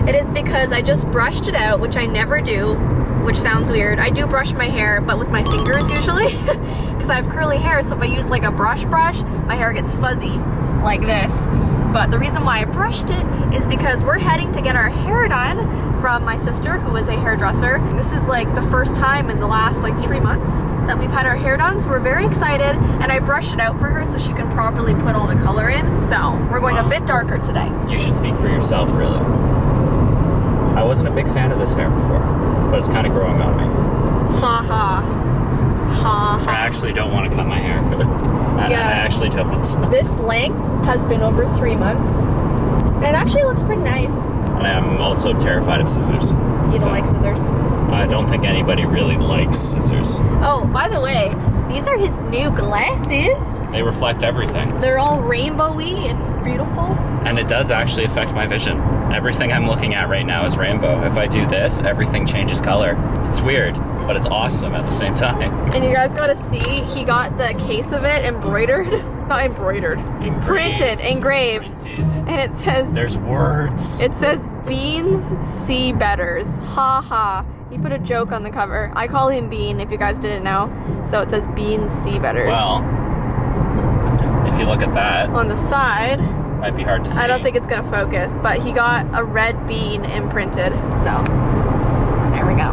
It is because I just brushed it out, which I never do, which sounds weird. I do brush my hair, but with my fingers usually, because I have curly hair, so if I use like a brush, my hair gets fuzzy, like this. But the reason why I brushed it is because we're heading to get our hair done from my sister, who is a hairdresser. This is like the first time in the last like 3 months that we've had our hair done, so we're very excited, and I brushed it out for her so she can properly put all the color in. So we're going a bit darker today. You should speak for yourself, really. I wasn't a big fan of this hair before, but it's kind of growing on me. Ha ha. Ha ha. I actually don't want to cut my hair. I actually don't. This length has been over 3 months, and it actually looks pretty nice. And I'm also terrified of scissors. You don't like scissors? I don't think anybody really likes scissors. Oh, by the way, these are his new glasses. They reflect everything. They're all rainbowy and beautiful. And it does actually affect my vision. Everything I'm looking at right now is rainbow. If I do this, everything changes color. It's weird, but it's awesome at the same time. And you guys gotta see, he got the case of it embroidered. Not embroidered. Engraved. And it says... There's words. It says, Beans See Betters. Ha ha. He put a joke on the cover. I call him Bean, if you guys didn't know. So it says Beans See Betters. Well, if you look at that... On the side... Might be hard to see. I don't think it's gonna focus, but he got a red bean imprinted. So, there we go.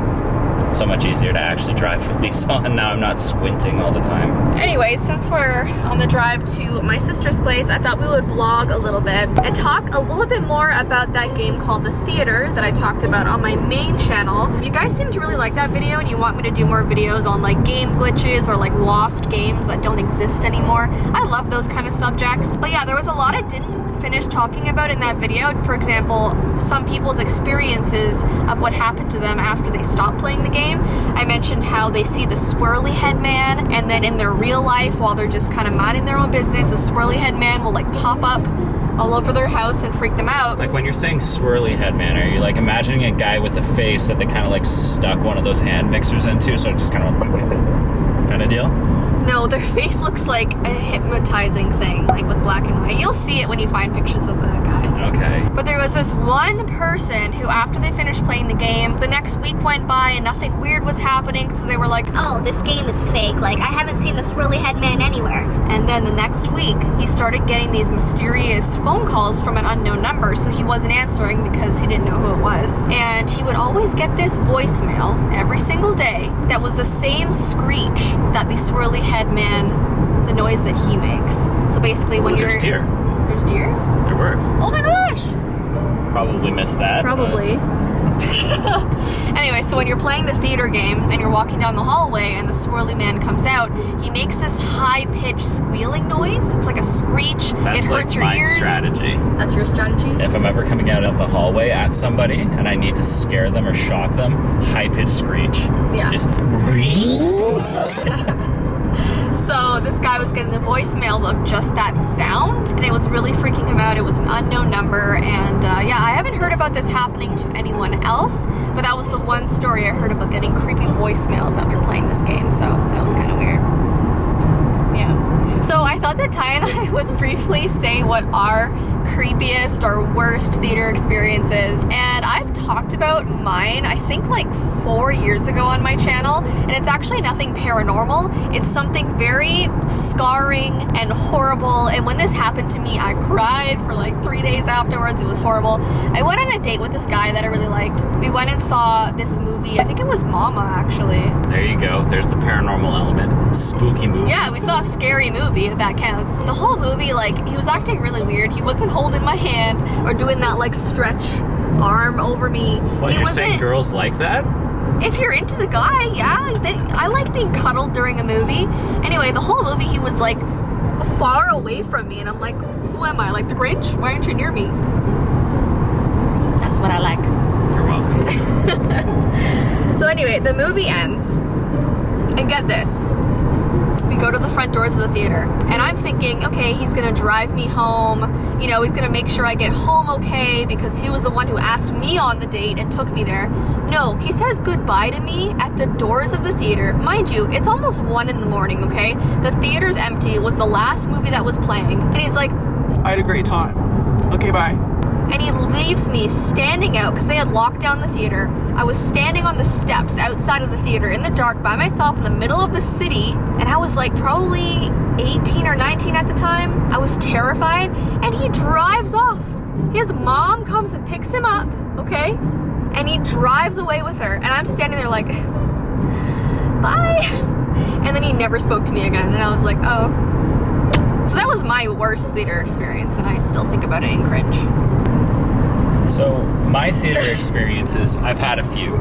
So much easier to actually drive with these on. Now I'm not squinting all the time. Anyway, since we're on the drive to my sister's place, I thought we would vlog a little bit and talk a little bit more about that game called The Theater that I talked about on my main channel. You guys seem to really like that video and you want me to do more videos on like game glitches or like lost games that don't exist anymore. I love those kind of subjects. But yeah, there was a lot I didn't finish talking about in that video. For example, some people's experiences of what happened to them after they stopped playing the game. I mentioned how they see the swirly head man, and then in their real life, while they're just kind of minding their own business, a swirly head man will like pop up all over their house and freak them out. Like when you're saying swirly head man, are you like imagining a guy with a face that they kind of like stuck one of those hand mixers into, so it just kind of kind of deal? No, their face looks like a hypnotizing thing, like with black and white. You'll see it when you find pictures of that guy. Okay. But there was this one person who, after they finished playing the game, the next week went by and nothing weird was happening, so they were like, oh, this game is fake. Like, I haven't seen the swirly head man anywhere. And then the next week, he started getting these mysterious phone calls from an unknown number, so he wasn't answering because he didn't know who it was. And he would always get this voicemail every single day that was the same screech that the swirly head man, the noise that he makes. So basically when you're... There's deer. There's deers? There were. Oh my gosh! Probably missed that. Probably. Anyway, so when you're playing the theater game and you're walking down the hallway and the swirly man comes out, he makes this high-pitched squealing noise. It's like a screech. That's it hurts like your my ears. strategy. That's your strategy? If I'm ever coming out of a hallway at somebody and I need to scare them or shock them, high-pitched screech. Yeah. Just... So this guy was getting the voicemails of just that sound, and it was really freaking him out. It was an unknown number, and yeah, I haven't heard about this happening to anyone else, but that was the one story I heard about getting creepy voicemails after playing this game, so that was kind of weird. Yeah. So I thought that Ty and I would briefly say what our creepiest or worst theater experiences, and I've talked about mine I think like 4 years ago on my channel, and it's actually nothing paranormal. It's something very scarring and horrible, and when this happened to me I cried for like 3 days afterwards. It was horrible. I went on a date with this guy that I really liked. We went and saw this movie. I think it was Mama, actually. There you go. There's the paranormal element. Spooky movie. Yeah, we saw a scary movie, if that counts. The whole movie, like, he was acting really weird. He wasn't holding my hand or doing that like stretch arm over me. What, you're saying girls like that? If you're into the guy, yeah. I like being cuddled during a movie. Anyway, the whole movie he was like far away from me, and I'm like, who am I? Like the Grinch? Why aren't you near me? That's what I like. You're welcome. So anyway, the movie ends, and get this. We go to the front doors of the theater, and I'm thinking, okay, he's gonna drive me home, you know, he's gonna make sure I get home okay, because he was the one who asked me on the date and took me there. No, he says goodbye to me at the doors of the theater. Mind you, it's almost 1 in the morning, okay? The theater's empty. It was the last movie that was playing, and he's like, I had a great time. Okay, bye. and he leaves me standing out because they had locked down the theater. I was standing on the steps outside of the theater in the dark by myself in the middle of the city, and I was like probably 18 or 19 at the time. I was terrified, and he drives off. His mom comes and picks him up, okay? And he drives away with her, and I'm standing there like, bye. And then he never spoke to me again, and I was like, oh. So that was my worst theater experience, and I still think about it in cringe. So my theater experiences, I've had a few.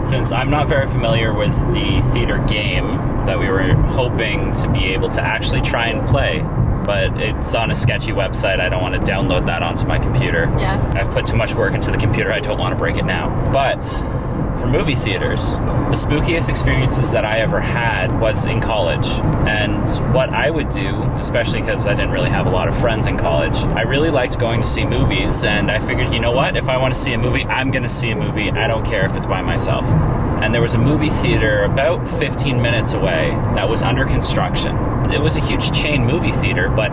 Since I'm not very familiar with the theater game that we were hoping to be able to actually try and play, but it's on a sketchy website. I don't want to download that onto my computer. Yeah. I've put too much work into the computer. I don't want to break it now. But for movie theaters, the spookiest experiences that I ever had was in college. And what I would do, especially because I didn't really have a lot of friends in college, I really liked going to see movies, and I figured, you know what? If I want to see a movie, I'm going to see a movie. I don't care if it's by myself. And there was a movie theater about 15 minutes away that was under construction. It was a huge chain movie theater, but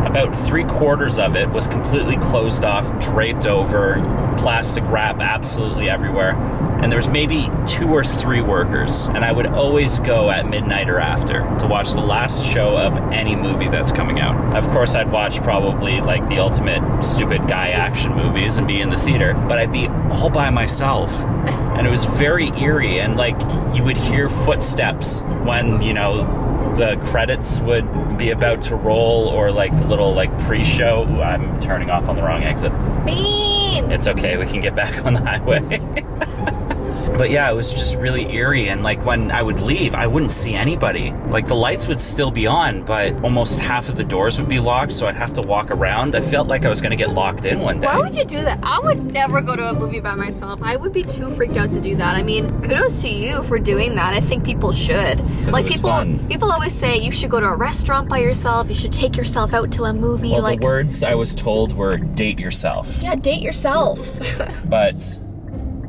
about 3/4 of it was completely closed off, draped over, plastic wrap absolutely everywhere. And there was maybe 2 or 3 workers. And I would always go at midnight or after to watch the last show of any movie that's coming out. Of course, I'd watch probably like the ultimate stupid guy action movies and be in the theater, but I'd be all by myself. And it was very eerie, and like you would hear footsteps when, you know, the credits would be about to roll, or like the little like pre-show. Ooh, I'm turning off on the wrong exit. Bean! It's okay, we can get back on the highway. But yeah, it was just really eerie, and like when I would leave, I wouldn't see anybody. Like the lights would still be on, but almost half of the doors would be locked, so I'd have to walk around. I felt like I was gonna get locked in one day. Why would you do that? I would never go to a movie by myself. I would be too freaked out to do that. I mean, kudos to you for doing that. I think people should. Like people always say you should go to a restaurant by yourself, you should take yourself out to a movie. Well, like the words I was told were date yourself. Yeah, date yourself. But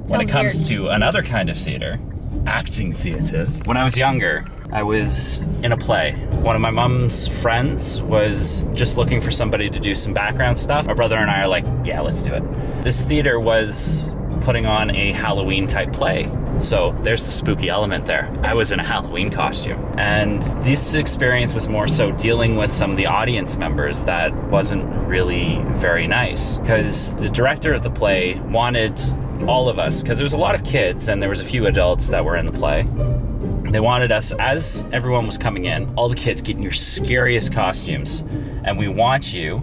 when it Sounds comes to another kind of theater, acting theater. When I was younger, I was in a play. One of my mom's friends was just looking for somebody to do some background stuff. My brother and I are like, yeah, let's do it. This theater was putting on a Halloween type play. So there's the spooky element there. I was in a Halloween costume. And this experience was more so dealing with some of the audience members that wasn't really very nice. Because the director of the play wanted all of us, because there was a lot of kids and there was a few adults that were in the play. They wanted us, as everyone was coming in, all the kids get in your scariest costumes, and we want you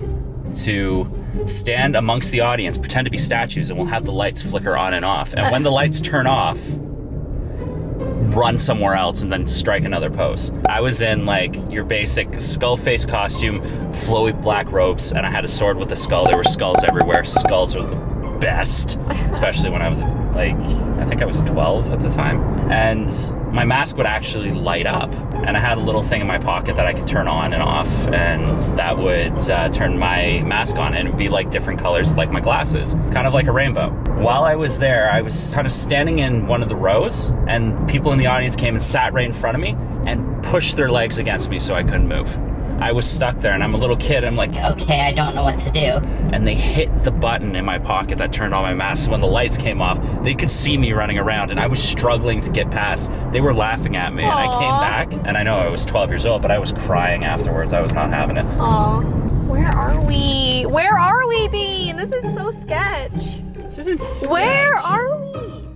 to stand amongst the audience, pretend to be statues, and we'll have the lights flicker on and off. And when the lights turn off, run somewhere else and then strike another pose. I was in like your basic skull face costume, flowy black robes, and I had a sword with a skull. There were skulls everywhere. Skulls are the best, especially when I was like, I think I was 12 at the time. And my mask would actually light up, and I had a little thing in my pocket that I could turn on and off, and that would turn my mask on, and it would be like different colors, like my glasses, kind of like a rainbow. While I was there, I was kind of standing in one of the rows, and people in the audience came and sat right in front of me and pushed their legs against me so I couldn't move. I was stuck there, and I'm a little kid. I'm like, okay, I don't know what to do. And they hit the button in my pocket that turned on my mask. When the lights came off, they could see me running around, and I was struggling to get past. They were laughing at me, and I came back, and I know I was 12 years old, but I was crying afterwards. I was not having it. Aw. Where are we? Where are we, Bean? This is so sketch. This isn't sketch. Where are we?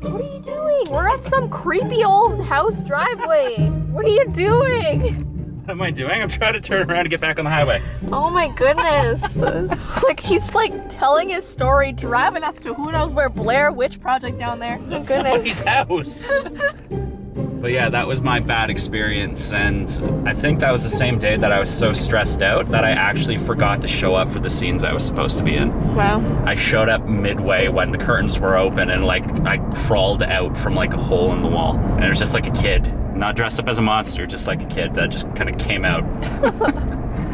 What are you doing? We're at some creepy old house driveway. What are you doing? What am I doing? I'm trying to turn around and get back on the highway. Oh my goodness. Like he's like telling his story, driving us to who knows where, Blair Witch Project down there. Oh That's goodness. somebody's house. But yeah, that was my bad experience, and I think that was the same day that I was so stressed out that I actually forgot to show up for the scenes I was supposed to be in. Wow. I showed up midway when the curtains were open, and like I crawled out from like a hole in the wall, and it was just like a kid, not dressed up as a monster, just like a kid that just kind of came out.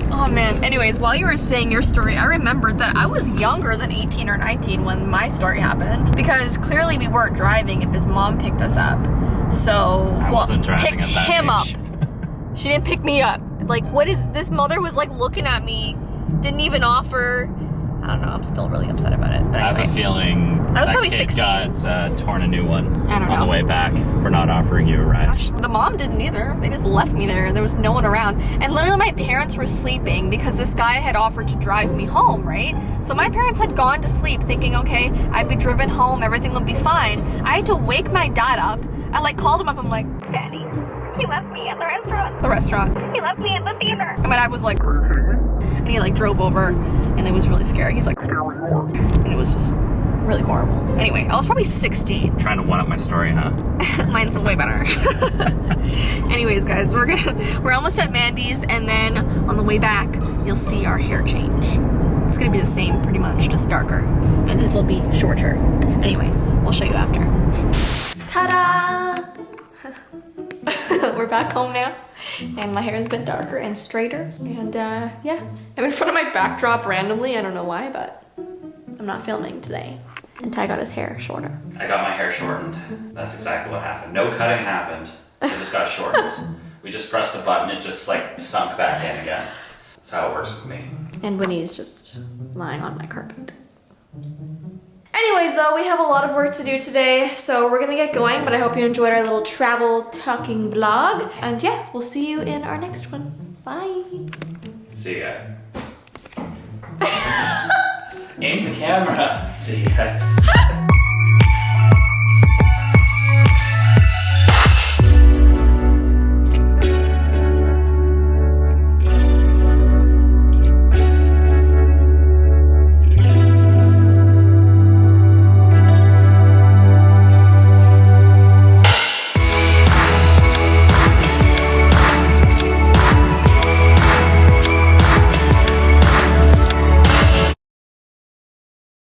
Oh man. Anyways, while you were saying your story, I remembered that I was younger than 18 or 19 when my story happened, because clearly we weren't driving if his mom picked us up. So, I wasn't driving picked at that him age. up. She didn't pick me up. Like, what is this? Mother was like looking at me, didn't even offer I don't know, I'm still really upset about it. But I have anyway. a feeling I was that probably kid 16. got torn a new one I don't on know. the way back for not offering you a ride. Gosh, the mom didn't either. They just left me there. There was no one around. And literally my parents were sleeping because this guy had offered to drive me home, right? So my parents had gone to sleep thinking, okay, I'd be driven home, everything would be fine. I had to wake my dad up. I like called him up, I'm like, Daddy, he left me at the restaurant. the restaurant. He left me at the theater. And my dad was like, and he like drove over and it was really scary. He's like, and it was just really horrible. Anyway, I was probably 16. Trying to one-up my story, huh? Mine's way better. Anyways, guys, we're almost at Mandy's, and then on the way back, you'll see our hair change. It's gonna be the same, pretty much, just darker, and his will be shorter. Anyways, we'll show you after. Ta-da! We're back home now, and my hair has been darker and straighter, and yeah, I'm in front of my backdrop randomly. I don't know why, but I'm not filming today. And Ty got his hair shorter. I got my hair shortened. That's exactly what happened. No cutting happened. It just got shortened. We just pressed the button, it just like sunk back in again. That's how it works with me. And Winnie's just lying on my carpet. Anyways, though, we have a lot of work to do today, so we're gonna get going, but I hope you enjoyed our little travel talking vlog. And yeah, we'll see you in our next one. Bye. See ya. Aim the camera. See you guys.